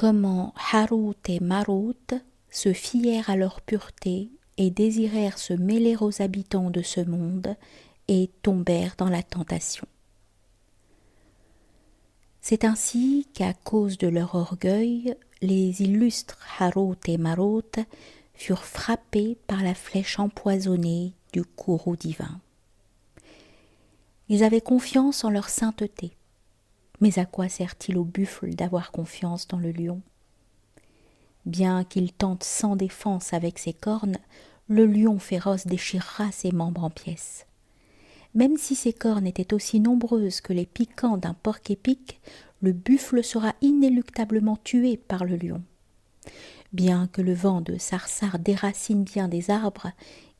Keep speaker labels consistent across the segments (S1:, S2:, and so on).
S1: comment Harut et Marut se fièrent à leur pureté et désirèrent se mêler aux habitants de ce monde et tombèrent dans la tentation. C'est ainsi qu'à cause de leur orgueil, les illustres Harut et Marut furent frappés par la flèche empoisonnée du courroux divin. Ils avaient confiance en leur sainteté. Mais à quoi sert-il au buffle d'avoir confiance dans le lion ? Bien qu'il tente sans défense avec ses cornes, le lion féroce déchirera ses membres en pièces. Même si ses cornes étaient aussi nombreuses que les piquants d'un porc-épic, le buffle sera inéluctablement tué par le lion. Bien que le vent de Sarsar déracine bien des arbres,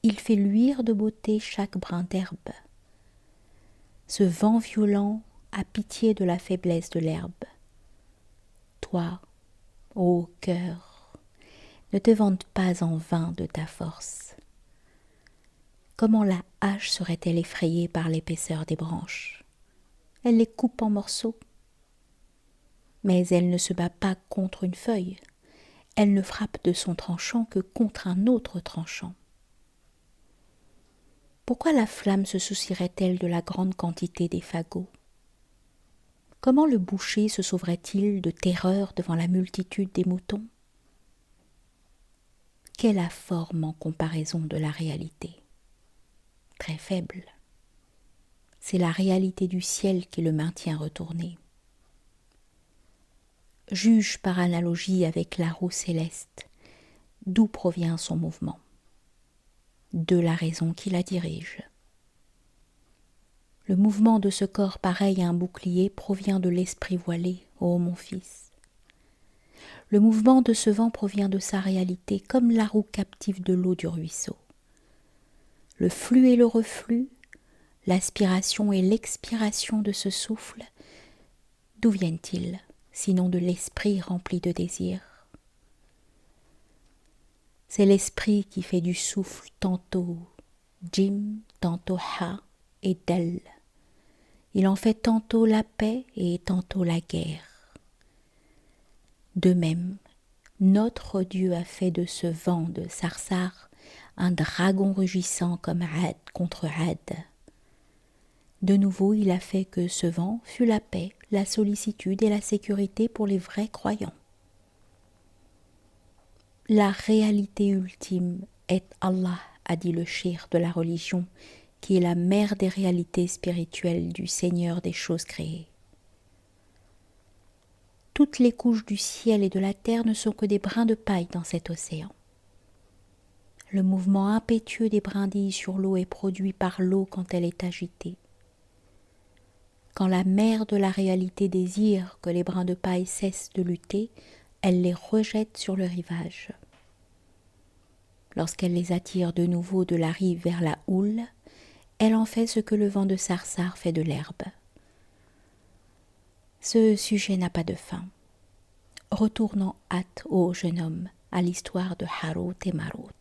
S1: il fait luire de beauté chaque brin d'herbe. Ce vent violent a pitié de la faiblesse de l'herbe. Toi, ô cœur, ne te vante pas en vain de ta force. Comment la hache serait-elle effrayée par l'épaisseur des branches ? Elle les coupe en morceaux. Mais elle ne se bat pas contre une feuille. Elle ne frappe de son tranchant que contre un autre tranchant. Pourquoi la flamme se soucierait-elle de la grande quantité des fagots ? Comment le boucher se sauverait-il de terreur devant la multitude des moutons ? Quelle est la forme en comparaison de la réalité ? Très faible. C'est la réalité du ciel qui le maintient retourné. Juge par analogie avec la roue céleste, d'où provient son mouvement ? De la raison qui la dirige. Le mouvement de ce corps pareil à un bouclier provient de l'esprit voilé, ô mon fils. Le mouvement de ce vent provient de sa réalité, comme la roue captive de l'eau du ruisseau. Le flux et le reflux, l'aspiration et l'expiration de ce souffle, d'où viennent-ils, sinon de l'esprit rempli de désirs ? C'est l'esprit qui fait du souffle tantôt Jim, tantôt Ha et Del. Il en fait tantôt la paix et tantôt la guerre. De même, notre Dieu a fait de ce vent de Sarsar un dragon rugissant comme Had contre Had. De nouveau, il a fait que ce vent fut la paix, la sollicitude et la sécurité pour les vrais croyants. La réalité ultime est Allah, a dit le cheikh de la religion, qui est la mère des réalités spirituelles du Seigneur des choses créées. Toutes les couches du ciel et de la terre ne sont que des brins de paille dans cet océan. Le mouvement impétueux des brindilles sur l'eau est produit par l'eau quand elle est agitée. Quand la mer de la réalité désire que les brins de paille cessent de lutter, elle les rejette sur le rivage. Lorsqu'elle les attire de nouveau de la rive vers la houle, elle en fait ce que le vent de Sarsar fait de l'herbe. Ce sujet n'a pas de fin. Retournons hâte, ô jeune homme, à l'histoire de Harut et Marut.